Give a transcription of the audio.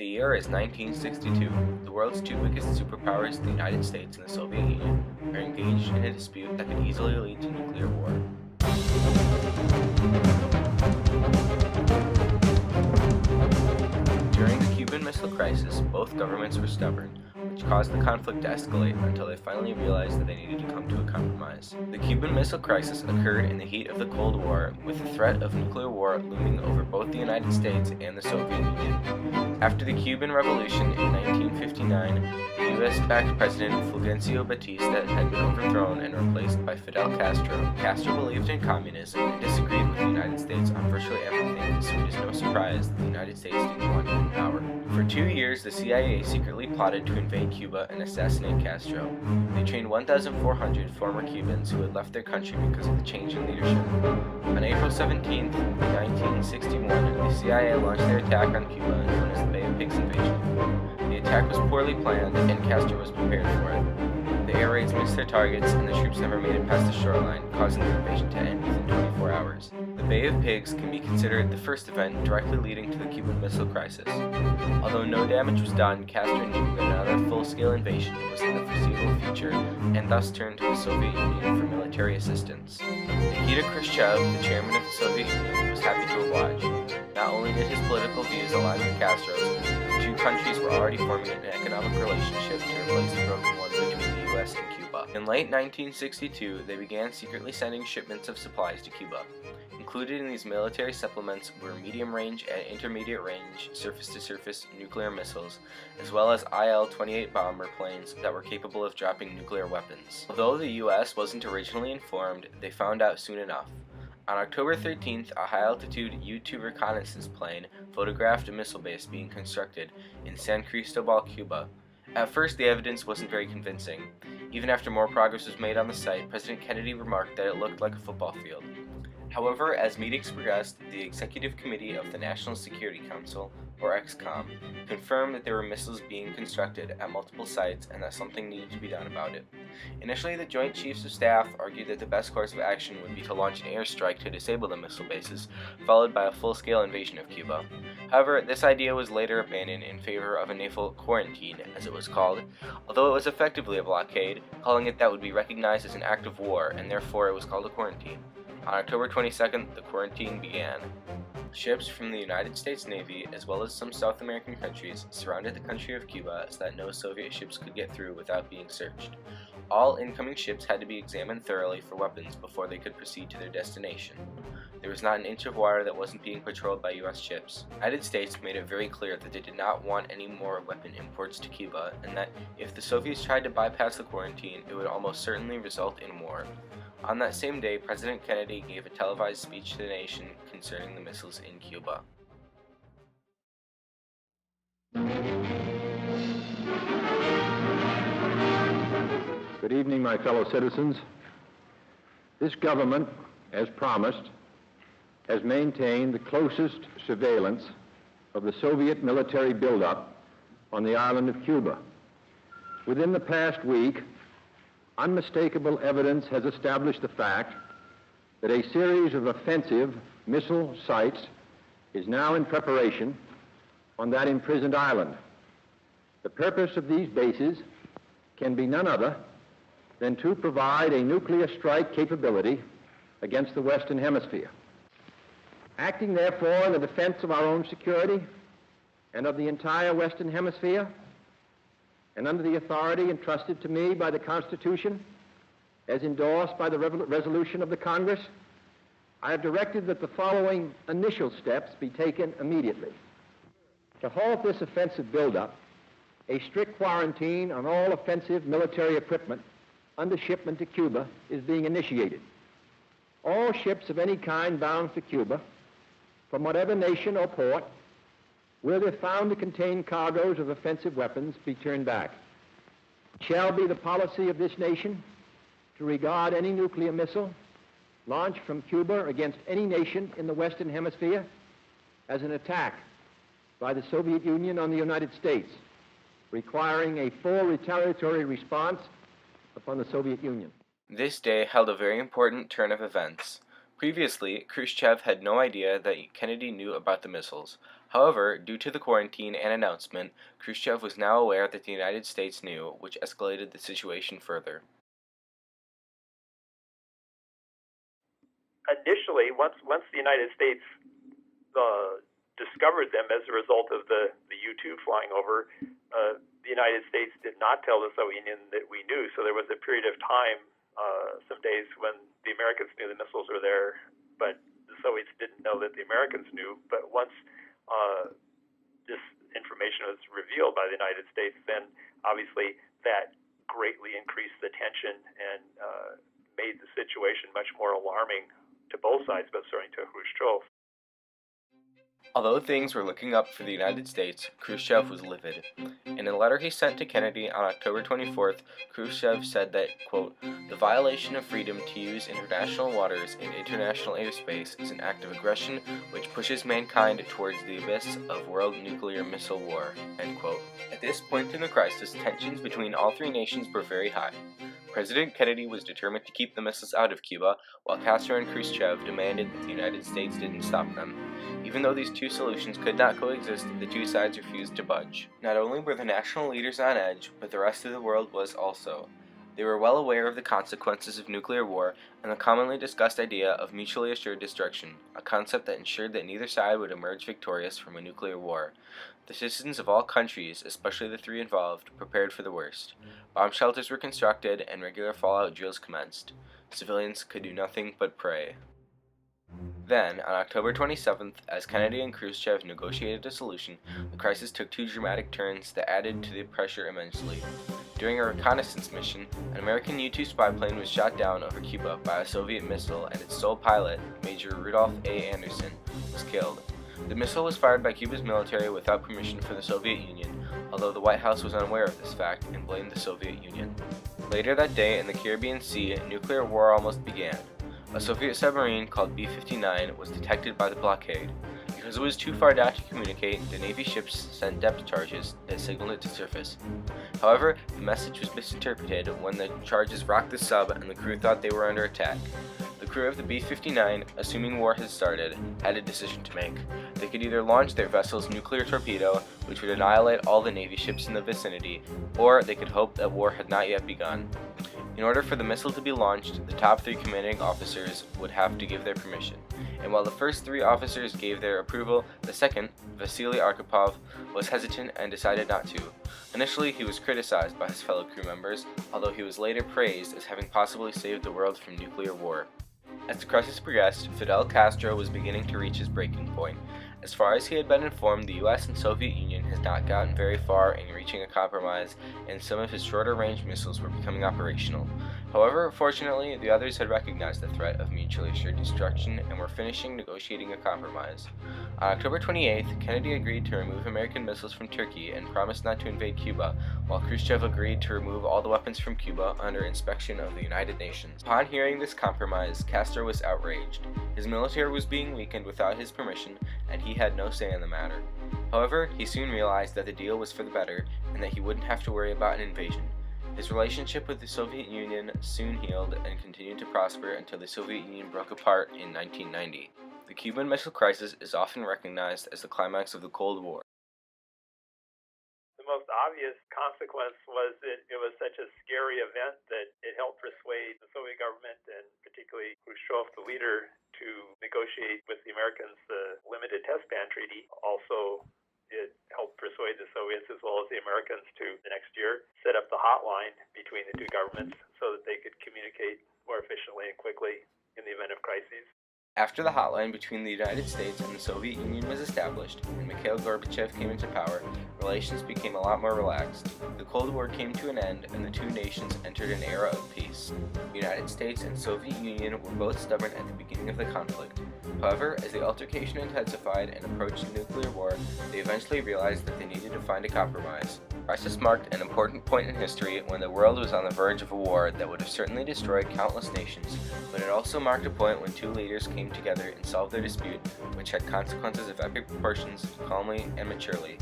The year is 1962. The world's two biggest superpowers, the United States and the Soviet Union, are engaged in a dispute that could easily lead to nuclear war. During the Cuban Missile Crisis, both governments were stubborn, which caused the conflict to escalate until they finally realized that they needed to come to a compromise. The Cuban Missile Crisis occurred in the heat of the Cold War, with the threat of nuclear war looming over both the United States and the Soviet Union. After the Cuban Revolution in 1959, the U.S.-backed President Fulgencio Batista had been overthrown and replaced by Fidel Castro. Castro believed in communism and disagreed with the United States on virtually everything, so it is no surprise that the United States didn't want him in power. For 2 years, the CIA secretly plotted to invade Cuba and assassinate Castro. They trained 1,400 former Cubans who had left their country because of the change in leadership. On April 17, 1961, the CIA launched their attack on Cuba known as the Bay of Pigs invasion. The attack was poorly planned, and Castro was prepared for it. The air raids missed their targets, and the troops never made it past the shoreline, causing the invasion to end within 24 hours. The Bay of Pigs can be considered the first event directly leading to the Cuban Missile Crisis. Although no damage was done, Castro knew that another full-scale invasion was in the foreseeable future, and thus turned to the Soviet Union for military assistance. Nikita Khrushchev, the chairman of the Soviet Union, was happy to oblige. Not only did his political views align with Castro's, the two countries were already forming an economic relationship to replace the broken one between the U.S. and Cuba. In late 1962, they began secretly sending shipments of supplies to Cuba. Included in these military supplements were medium-range and intermediate-range surface-to-surface nuclear missiles, as well as Il-28 bomber planes that were capable of dropping nuclear weapons. Although the U.S. wasn't originally informed, they found out soon enough. On October 13th, a high-altitude U-2 reconnaissance plane photographed a missile base being constructed in San Cristobal, Cuba. At first, the evidence wasn't very convincing. Even after more progress was made on the site, President Kennedy remarked that it looked like a football field. However, as meetings progressed, the Executive Committee of the National Security Council, or EXCOM, confirmed that there were missiles being constructed at multiple sites and that something needed to be done about it. Initially, the Joint Chiefs of Staff argued that the best course of action would be to launch an airstrike to disable the missile bases, followed by a full-scale invasion of Cuba. However, this idea was later abandoned in favor of a naval quarantine, as it was called, although it was effectively a blockade, calling it that would be recognized as an act of war, and therefore it was called a quarantine. On October 22nd, the quarantine began. Ships from the United States Navy, as well as some South American countries, surrounded the country of Cuba so that no Soviet ships could get through without being searched. All incoming ships had to be examined thoroughly for weapons before they could proceed to their destination. There was not an inch of water that wasn't being patrolled by U.S. ships. The United States made it very clear that they did not want any more weapon imports to Cuba, and that if the Soviets tried to bypass the quarantine, it would almost certainly result in war. On that same day, President Kennedy gave a televised speech to the nation concerning the missiles in Cuba. Good evening, my fellow citizens. This government, as promised, has maintained the closest surveillance of the Soviet military buildup on the island of Cuba. Within the past week, unmistakable evidence has established the fact that a series of offensive missile sites is now in preparation on that imprisoned island. The purpose of these bases can be none other than to provide a nuclear strike capability against the Western Hemisphere. Acting, therefore, in the defense of our own security and of the entire Western Hemisphere, and under the authority entrusted to me by the Constitution, as endorsed by the resolution of the Congress, I have directed that the following initial steps be taken immediately. To halt this offensive buildup, a strict quarantine on all offensive military equipment under shipment to Cuba is being initiated. All ships of any kind bound for Cuba, from whatever nation or port, will, if found to contain cargoes of offensive weapons, be turned back. It shall be the policy of this nation to regard any nuclear missile launched from Cuba against any nation in the Western Hemisphere as an attack by the Soviet Union on the United States, requiring a full retaliatory response upon the Soviet Union. This day held a very important turn of events. Previously, Khrushchev had no idea that Kennedy knew about the missiles. However, due to the quarantine and announcement, Khrushchev was now aware that the United States knew, which escalated the situation further. Initially, once the United States discovered them as a result of the U-2 flying over, the United States did not tell the Soviet Union that we knew. So there was a period of time, some days, when the Americans knew the missiles were there, but the Soviets didn't know that the Americans knew. But once this information was revealed by the United States, then obviously that greatly increased the tension and made the situation much more alarming to both sides, but certainly to Khrushchev. Although things were looking up for the United States, Khrushchev was livid. In a letter he sent to Kennedy on October 24th, Khrushchev said that, quote, "The violation of freedom to use international waters and international airspace is an act of aggression which pushes mankind towards the abyss of world nuclear missile war," end quote. At this point in the crisis, tensions between all three nations were very high. President Kennedy was determined to keep the missiles out of Cuba, while Castro and Khrushchev demanded that the United States didn't stop them. Even though these two solutions could not coexist, the two sides refused to budge. Not only were the national leaders on edge, but the rest of the world was also. They were well aware of the consequences of nuclear war and the commonly discussed idea of mutually assured destruction, a concept that ensured that neither side would emerge victorious from a nuclear war. The citizens of all countries, especially the three involved, prepared for the worst. Bomb shelters were constructed and regular fallout drills commenced. Civilians could do nothing but pray. Then, on October 27th, as Kennedy and Khrushchev negotiated a solution, the crisis took two dramatic turns that added to the pressure immensely. During a reconnaissance mission, an American U-2 spy plane was shot down over Cuba by a Soviet missile, and its sole pilot, Major Rudolph A. Anderson, was killed. The missile was fired by Cuba's military without permission for the Soviet Union, although the White House was unaware of this fact and blamed the Soviet Union. Later that day, in the Caribbean Sea, nuclear war almost began. A Soviet submarine called B-59 was detected by the blockade. Because it was too far down to communicate, the Navy ships sent depth charges that signaled it to surface. However, the message was misinterpreted when the charges rocked the sub and the crew thought they were under attack. The crew of the B-59, assuming war had started, had a decision to make. They could either launch their vessel's nuclear torpedo, which would annihilate all the Navy ships in the vicinity, or they could hope that war had not yet begun. In order for the missile to be launched, the top three commanding officers would have to give their permission. And while the first three officers gave their approval, the second, Vasily Arkhipov, was hesitant and decided not to. Initially, he was criticized by his fellow crew members, although he was later praised as having possibly saved the world from nuclear war. As the crisis progressed, Fidel Castro was beginning to reach his breaking point. As far as he had been informed, the US and Soviet Union had not gotten very far in reaching a compromise, and some of his shorter-range missiles were becoming operational. However, fortunately, the others had recognized the threat of mutually assured destruction and were finishing negotiating a compromise. On October 28th, Kennedy agreed to remove American missiles from Turkey and promised not to invade Cuba, while Khrushchev agreed to remove all the weapons from Cuba under inspection of the United Nations. Upon hearing this compromise, Castro was outraged. His military was being weakened without his permission, and he had no say in the matter. However, he soon realized that the deal was for the better, and that he wouldn't have to worry about an invasion. His relationship with the Soviet Union soon healed and continued to prosper until the Soviet Union broke apart in 1990. The Cuban Missile Crisis is often recognized as the climax of the Cold War. The most obvious consequence was that it was such a scary event that it helped persuade the Soviet government, and particularly Khrushchev, the leader, to negotiate with the Americans the Limited Test Ban Treaty. Also, it helped persuade the Soviets as well as the Americans to, the next year, set up the hotline between the two governments so that they could communicate more efficiently and quickly in the event of crises. After the hotline between the United States and the Soviet Union was established, and Mikhail Gorbachev came into power, relations became a lot more relaxed. The Cold War came to an end, and the two nations entered an era of peace. The United States and Soviet Union were both stubborn at the beginning of the conflict. However, as the altercation intensified and approached nuclear war, they eventually realized that they needed to find a compromise. The crisis marked an important point in history when the world was on the verge of a war that would have certainly destroyed countless nations, but it also marked a point when two leaders came together and solved their dispute, which had consequences of epic proportions, calmly and maturely.